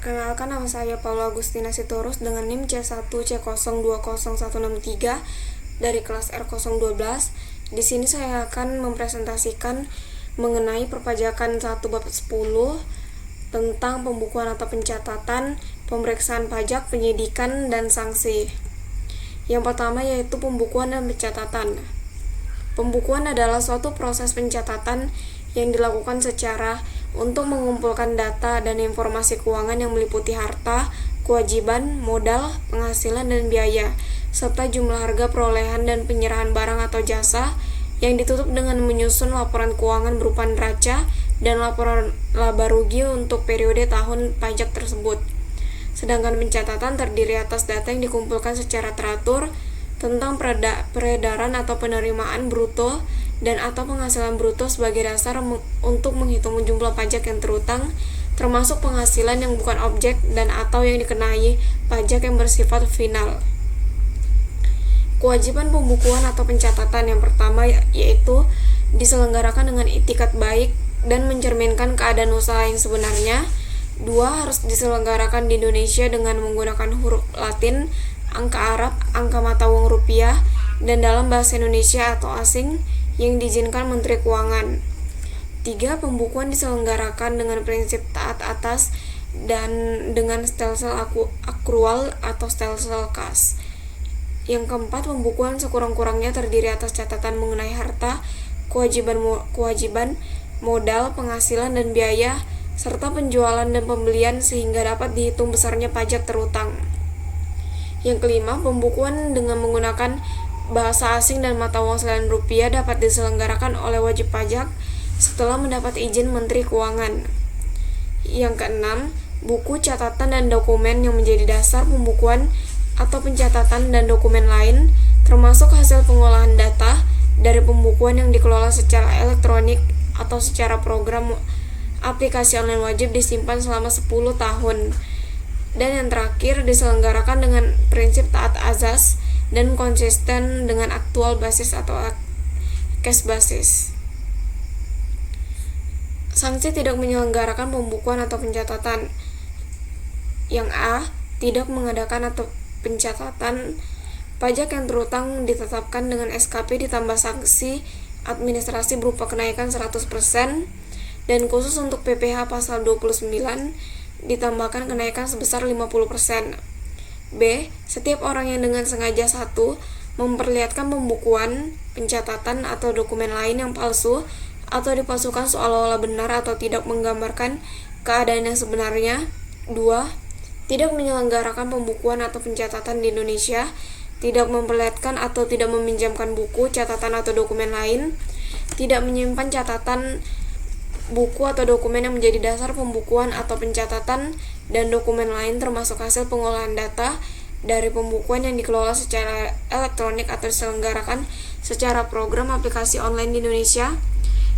Perkenalkan, nama saya Paula Agustina Sitorus dengan NIM C1C020163 dari kelas R012. Di sini saya akan mempresentasikan mengenai perpajakan 1 bab 10 tentang pembukuan atau pencatatan, pemeriksaan pajak, penyidikan, dan sanksi. Yang pertama yaitu pembukuan dan pencatatan. Pembukuan adalah suatu proses pencatatan yang dilakukan secara untuk mengumpulkan data dan informasi keuangan yang meliputi harta, kewajiban, modal, penghasilan, dan biaya, serta jumlah harga perolehan dan penyerahan barang atau jasa yang ditutup dengan menyusun laporan keuangan berupa neraca dan laporan laba rugi untuk periode tahun pajak tersebut. Sedangkan pencatatan terdiri atas data yang dikumpulkan secara teratur tentang peredaran atau penerimaan bruto dan atau penghasilan bruto sebagai dasar untuk menghitung jumlah pajak yang terutang, termasuk penghasilan yang bukan objek dan atau yang dikenai pajak yang bersifat final. Kewajiban pembukuan atau pencatatan yang pertama yaitu diselenggarakan dengan itikat baik dan mencerminkan keadaan usaha yang sebenarnya. 2. Harus diselenggarakan di Indonesia dengan menggunakan huruf Latin, angka Arab, angka mata uang rupiah, dan dalam bahasa Indonesia atau asing yang diizinkan Menteri Keuangan. 3. Pembukuan diselenggarakan dengan prinsip taat atas dan dengan stelsel akrual atau stelsel kas. Yang keempat, pembukuan sekurang-kurangnya terdiri atas catatan mengenai harta, kewajiban, modal, penghasilan, dan biaya, serta penjualan dan pembelian sehingga dapat dihitung besarnya pajak terutang. Yang kelima, pembukuan dengan menggunakan bahasa asing dan mata uang selain rupiah dapat diselenggarakan oleh wajib pajak setelah mendapat izin Menteri Keuangan. Yang keenam, buku, catatan, dan dokumen yang menjadi dasar pembukuan atau pencatatan dan dokumen lain, termasuk hasil pengolahan data dari pembukuan yang dikelola secara elektronik atau secara program aplikasi online wajib disimpan selama 10 tahun. Dan yang terakhir, diselenggarakan dengan prinsip taat azas dan konsisten dengan aktual basis atau cash basis. Sanksi tidak menyelenggarakan pembukuan atau pencatatan. Yang A. Tidak mengadakan atau pencatatan pajak yang terutang ditetapkan dengan SKP ditambah sanksi administrasi berupa kenaikan 100% dan khusus untuk PPh pasal 29 ditambahkan kenaikan sebesar 50%. B. Setiap orang yang dengan sengaja 1. Memperlihatkan pembukuan, pencatatan, atau dokumen lain yang palsu atau dipalsukan seolah-olah benar atau tidak menggambarkan keadaan yang sebenarnya. 2. Tidak menyelenggarakan pembukuan atau pencatatan di Indonesia, tidak memperlihatkan atau tidak meminjamkan buku, catatan, atau dokumen lain, tidak menyimpan catatan, buku atau dokumen yang menjadi dasar pembukuan atau pencatatan dan dokumen lain termasuk hasil pengolahan data dari pembukuan yang dikelola secara elektronik atau diselenggarakan secara program aplikasi online di Indonesia,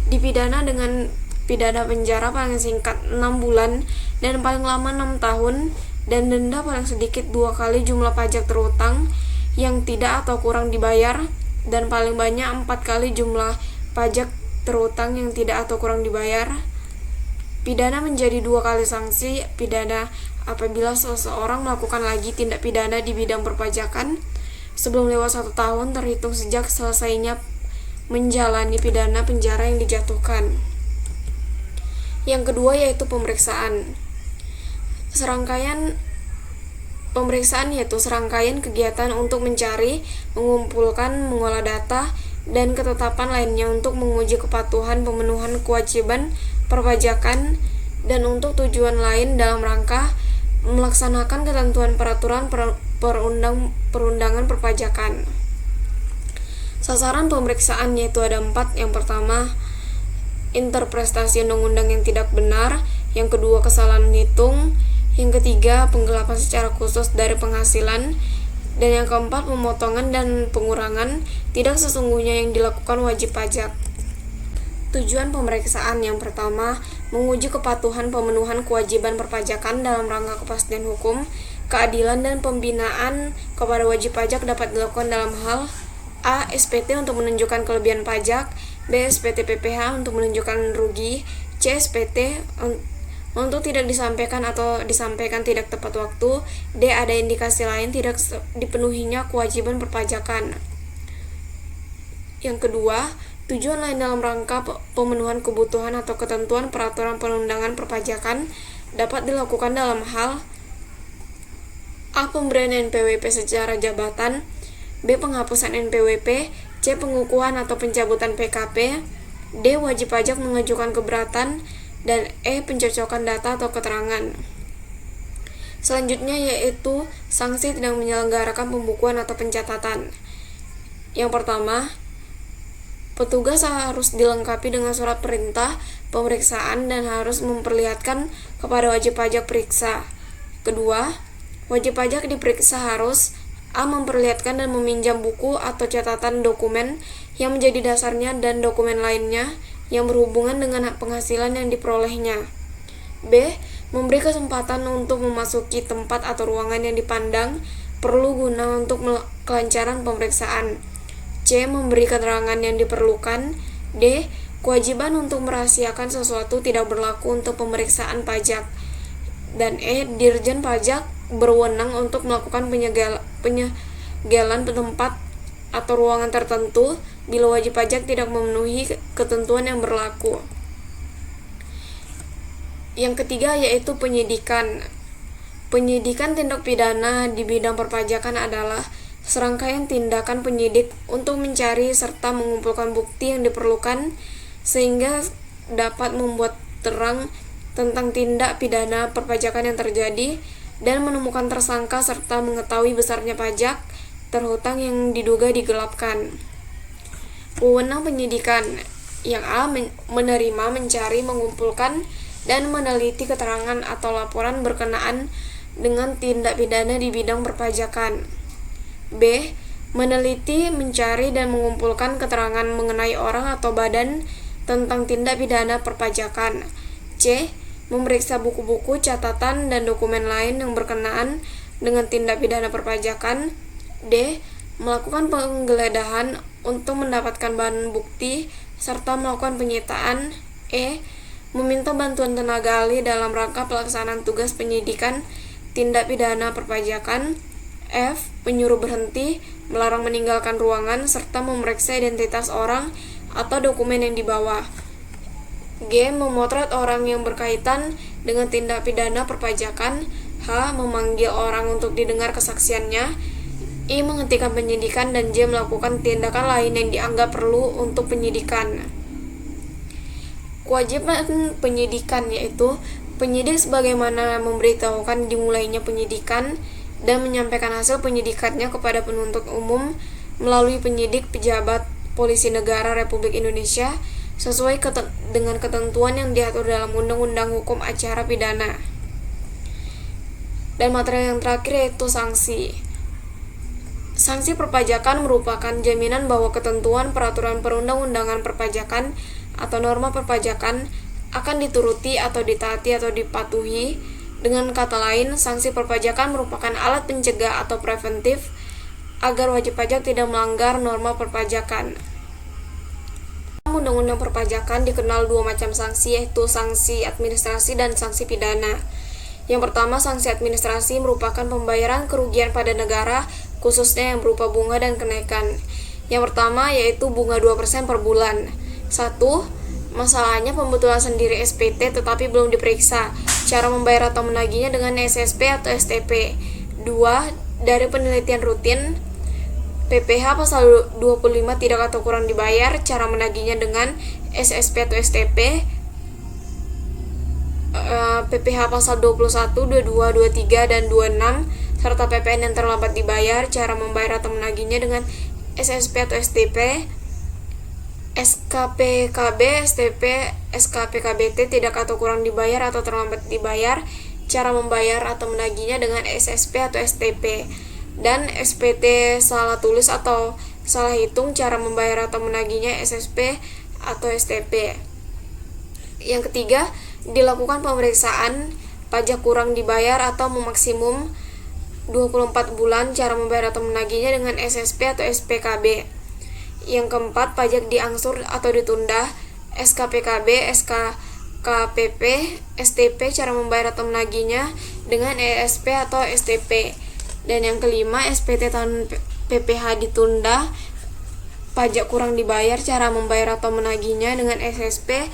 dipidana dengan pidana penjara paling singkat 6 bulan dan paling lama 6 tahun dan denda paling sedikit 2 kali jumlah pajak terutang yang tidak atau kurang dibayar dan paling banyak 4 kali jumlah pajak terutang yang tidak atau kurang dibayar. Pidana menjadi 2 kali sanksi pidana apabila seseorang melakukan lagi tindak pidana di bidang perpajakan sebelum lewat 1 tahun terhitung sejak selesainya menjalani pidana penjara yang dijatuhkan. Yang kedua yaitu pemeriksaan. Pemeriksaan yaitu serangkaian kegiatan untuk mencari, mengumpulkan, mengolah data, dan ketetapan lainnya untuk menguji kepatuhan pemenuhan kewajiban perpajakan dan untuk tujuan lain dalam rangka melaksanakan ketentuan peraturan perundangan perpajakan. Sasaran pemeriksaan yaitu ada 4. Yang pertama, interpretasi undang-undang yang tidak benar. Yang kedua, kesalahan menghitung. Yang ketiga, penggelapan secara khusus dari penghasilan. Dan yang keempat, pemotongan dan pengurangan tidak sesungguhnya yang dilakukan wajib pajak. Tujuan pemeriksaan yang pertama, menguji kepatuhan pemenuhan kewajiban perpajakan dalam rangka kepastian hukum, keadilan, dan pembinaan kepada wajib pajak dapat dilakukan dalam hal A. SPT untuk menunjukkan kelebihan pajak, B. SPT PPh untuk menunjukkan rugi, C. SPT Untuk tidak disampaikan atau disampaikan tidak tepat waktu. D. Ada indikasi lain tidak dipenuhinya kewajiban perpajakan. Yang kedua, tujuan lain dalam rangka pemenuhan kebutuhan atau ketentuan peraturan perundangan perpajakan dapat dilakukan dalam hal A. Pemberian NPWP secara jabatan, B. Penghapusan NPWP, C. Pengukuhan atau pencabutan PKP, D. Wajib pajak mengajukan keberatan, dan E. Pencocokan data atau keterangan. Selanjutnya yaitu sanksi tidak menyelenggarakan pembukuan atau pencatatan. Yang pertama, petugas harus dilengkapi dengan surat perintah pemeriksaan dan harus memperlihatkan kepada wajib pajak periksa. Kedua, wajib pajak diperiksa harus A. Memperlihatkan dan meminjam buku atau catatan dokumen yang menjadi dasarnya dan dokumen lainnya yang berhubungan dengan hak penghasilan yang diperolehnya. B. Memberi kesempatan untuk memasuki tempat atau ruangan yang dipandang perlu guna untuk kelancaran pemeriksaan. C. Memberi keterangan yang diperlukan. D. Kewajiban untuk merahasiakan sesuatu tidak berlaku untuk pemeriksaan pajak. Dan E. Dirjen Pajak berwenang untuk melakukan penyegelan tempat atau ruangan tertentu bila wajib pajak tidak memenuhi ketentuan yang berlaku. Yang ketiga yaitu penyidikan. Penyidikan tindak pidana di bidang perpajakan adalah serangkaian tindakan penyidik untuk mencari serta mengumpulkan bukti yang diperlukan sehingga dapat membuat terang tentang tindak pidana perpajakan yang terjadi dan menemukan tersangka serta mengetahui besarnya pajak terhutang yang diduga digelapkan. Wewenang penyidikan. Yang A. Menerima, mencari, mengumpulkan, dan meneliti keterangan atau laporan berkenaan dengan tindak pidana di bidang perpajakan. B. Meneliti, mencari, dan mengumpulkan keterangan mengenai orang atau badan tentang tindak pidana perpajakan. C. Memeriksa buku-buku, catatan, dan dokumen lain yang berkenaan dengan tindak pidana perpajakan. D. Melakukan penggeledahan untuk mendapatkan bahan bukti serta melakukan penyitaan. E. Meminta bantuan tenaga ahli dalam rangka pelaksanaan tugas penyidikan tindak pidana perpajakan. F. Menyuruh berhenti, melarang meninggalkan ruangan, serta memeriksa identitas orang atau dokumen yang dibawa. G. Memotret orang yang berkaitan dengan tindak pidana perpajakan. H. Memanggil orang untuk didengar kesaksiannya. I. Menghentikan penyidikan. Dan J. Melakukan tindakan lain yang dianggap perlu untuk penyidikan. Kewajiban penyidikan yaitu penyidik sebagaimana memberitahukan dimulainya penyidikan dan menyampaikan hasil penyidikannya kepada penuntut umum melalui penyidik pejabat Polisi Negara Republik Indonesia sesuai dengan ketentuan yang diatur dalam Undang-Undang Hukum Acara Pidana. Dan materi yang terakhir yaitu sanksi. Sanksi perpajakan merupakan jaminan bahwa ketentuan peraturan perundang-undangan perpajakan atau norma perpajakan akan dituruti atau ditaati atau dipatuhi. Dengan kata lain, sanksi perpajakan merupakan alat pencegah atau preventif agar wajib pajak tidak melanggar norma perpajakan. Undang-undang perpajakan dikenal dua macam sanksi, yaitu sanksi administrasi dan sanksi pidana. Yang pertama, sanksi administrasi merupakan pembayaran kerugian pada negara, khususnya yang berupa bunga dan kenaikan. Yang pertama yaitu bunga 2% per bulan. 1. Masalahnya pembetulan sendiri SPT tetapi belum diperiksa. Cara membayar atau menagihnya dengan SSP atau STP. 2. Dari penelitian rutin PPh pasal 25 tidak atau kurang dibayar, cara menagihnya dengan SSP atau STP. PPh pasal 21, 22, 23, dan 26 serta PPN yang terlambat dibayar, cara membayar atau menagihnya dengan SSP atau STP. SKPKB, STP, SKPKBT tidak atau kurang dibayar atau terlambat dibayar, cara membayar atau menagihnya dengan SSP atau STP. Dan SPT salah tulis atau salah hitung, cara membayar atau menagihnya SSP atau STP. Yang ketiga, dilakukan pemeriksaan pajak kurang dibayar atau memaksimum 24 bulan, cara membayar atau menagihnya dengan SSP atau SPKB. Yang keempat, pajak diangsur atau ditunda, SKPKB, SKPKBT KPP, STP cara membayar atau menagihnya dengan ESP atau STP. Dan yang kelima, SPT tahun PPh ditunda, pajak kurang dibayar, cara membayar atau menagihnya dengan SSP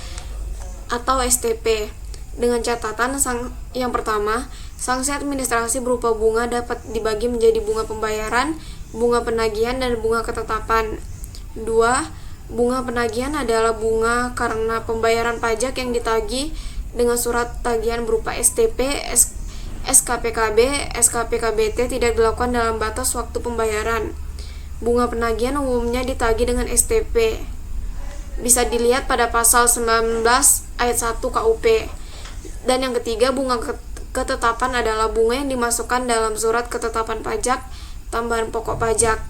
atau STP. Dengan catatan yang pertama, sanksi administrasi berupa bunga dapat dibagi menjadi bunga pembayaran, bunga penagihan, dan bunga ketetapan. 2. Bunga penagihan adalah bunga karena pembayaran pajak yang ditagih dengan surat tagihan berupa STP, SKPKB, SKPKBT tidak dilakukan dalam batas waktu pembayaran. Bunga penagihan umumnya ditagih dengan STP. Bisa dilihat pada pasal 19 ayat 1 KUP. Dan yang ketiga, bunga ketetapan adalah bunga yang dimasukkan dalam surat ketetapan pajak tambahan pokok pajak.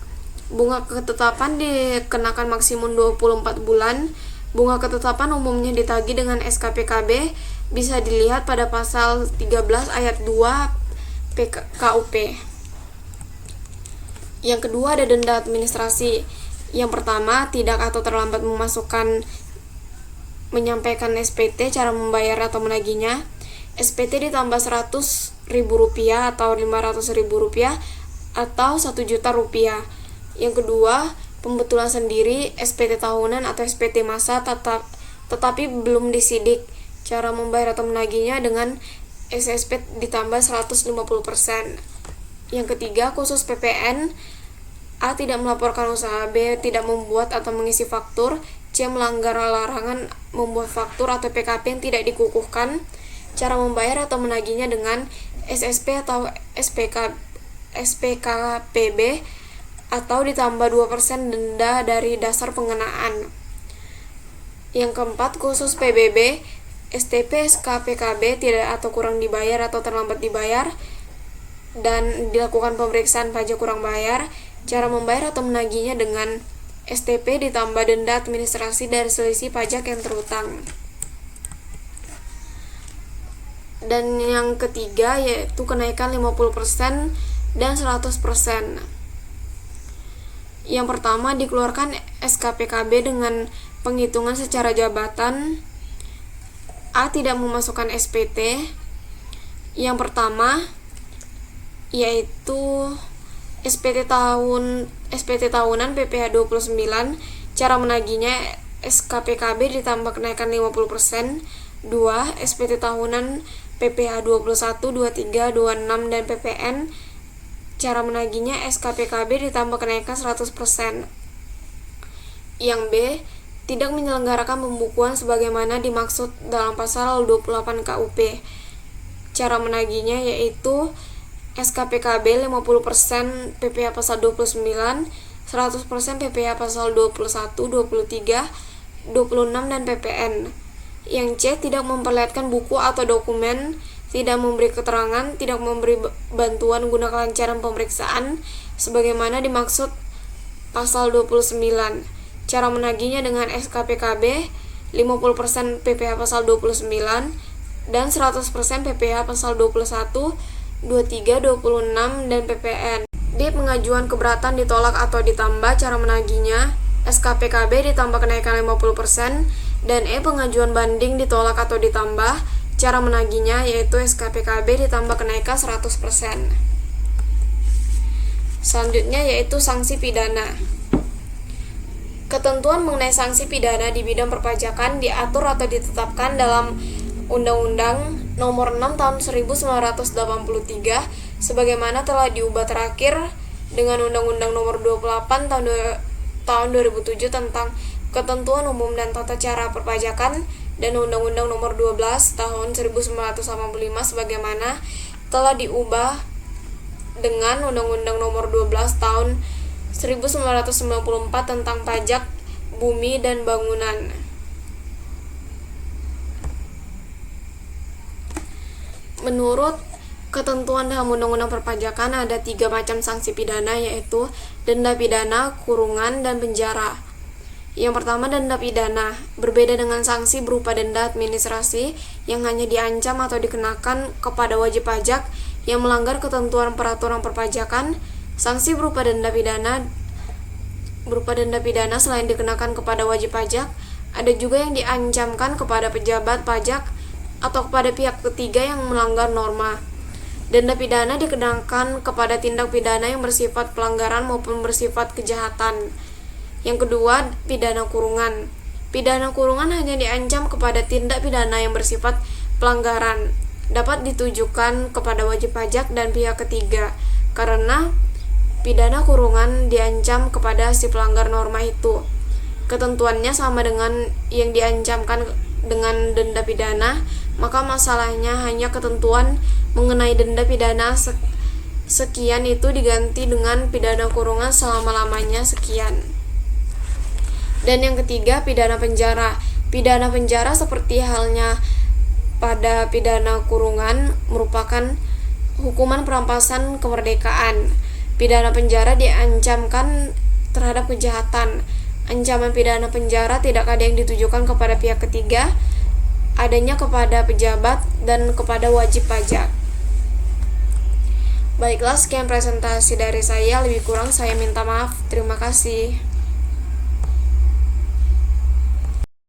Bunga ketetapan dikenakan maksimum 24 bulan. Bunga ketetapan umumnya ditagih dengan SKPKB, bisa dilihat pada pasal 13 ayat 2 KUP. Yang kedua ada denda administrasi. Yang pertama, tidak atau terlambat menyampaikan SPT cara membayar atau menagihnya. SPT ditambah Rp100.000 atau Rp500.000 atau Rp1.000.000. Yang kedua, pembetulan sendiri SPT tahunan atau SPT masa tetapi belum disidik. Cara membayar atau menagihnya dengan SSP ditambah 150%. Yang ketiga, khusus PPN, A tidak melaporkan usaha, B tidak membuat atau mengisi faktur, C melanggar larangan membuat faktur atau PKP yang tidak dikukuhkan. Cara membayar atau menagihnya dengan SSP atau SPKPB atau ditambah 2% denda dari dasar pengenaan. Yang keempat, khusus PBB, STP, SKPKB tidak atau kurang dibayar atau terlambat dibayar dan dilakukan pemeriksaan pajak kurang bayar. Cara membayar atau menagihnya dengan STP ditambah denda administrasi dari selisih pajak yang terutang. Dan yang ketiga yaitu kenaikan 50% dan 100%. Yang pertama, dikeluarkan SKPKB dengan penghitungan secara jabatan. A tidak memasukkan SPT. Yang pertama yaitu SPT tahunan PPh 29, cara menagihnya SKPKB ditambah kenaikan 50%. 2. SPT tahunan PPh 21, 23, 26 dan PPN, cara menagihnya SKPKB ditambah kenaikan 100%. Yang B, tidak menyelenggarakan pembukuan sebagaimana dimaksud dalam pasal 28 KUP. Cara menagihnya yaitu SKPKB 50% PPh pasal 29, 100% PPh pasal 21, 23, 26 dan PPN. Yang C, tidak memperlihatkan buku atau dokumen, tidak memberi keterangan, tidak memberi bantuan guna kelancaran pemeriksaan sebagaimana dimaksud pasal 29. Cara menagihnya dengan SKPKB 50% PPh pasal 29 dan 100% PPh pasal 21, 23, 26 dan PPN. D, pengajuan keberatan ditolak atau ditambah, cara menagihnya SKPKB ditambah kenaikan 50%, dan E, pengajuan banding ditolak atau ditambah, cara menagihnya yaitu SKPKB ditambah kenaikan 100%. Selanjutnya yaitu sanksi pidana. Ketentuan mengenai sanksi pidana di bidang perpajakan diatur atau ditetapkan dalam Undang-Undang Nomor 6 Tahun 1983 sebagaimana telah diubah terakhir dengan Undang-Undang Nomor 28 Tahun 2007 tentang Ketentuan Umum dan Tata Cara Perpajakan dan Undang-Undang Nomor 12 Tahun 1985 sebagaimana telah diubah dengan Undang-Undang Nomor 12 Tahun 1994 tentang Pajak Bumi dan Bangunan. Menurut ketentuan dalam Undang-Undang Perpajakan ada 3 macam sanksi pidana yaitu denda pidana, kurungan, dan penjara. Yang pertama, denda pidana. Berbeda dengan sanksi berupa denda administrasi yang hanya diancam atau dikenakan kepada wajib pajak yang melanggar ketentuan peraturan perpajakan, sanksi berupa denda pidana selain dikenakan kepada wajib pajak Ada juga yang diancamkan kepada pejabat pajak atau kepada pihak ketiga yang melanggar norma. Denda pidana dikenakan kepada tindak pidana yang bersifat pelanggaran maupun bersifat kejahatan. Yang kedua, pidana kurungan. Pidana kurungan hanya diancam kepada tindak pidana yang bersifat pelanggaran, dapat ditujukan kepada wajib pajak dan pihak ketiga, karena pidana kurungan diancam kepada si pelanggar norma itu. Ketentuannya sama dengan yang diancamkan dengan denda pidana, maka masalahnya hanya ketentuan mengenai denda pidana sekian itu diganti dengan pidana kurungan selama-lamanya sekian. Dan yang ketiga, pidana penjara. Pidana penjara seperti halnya pada pidana kurungan merupakan hukuman perampasan kemerdekaan. Pidana penjara diancamkan terhadap kejahatan. Ancaman pidana penjara tidak ada yang ditujukan kepada pihak ketiga, adanya kepada pejabat dan kepada wajib pajak. Baiklah, sekian presentasi dari saya. Lebih kurang saya minta maaf. Terima kasih.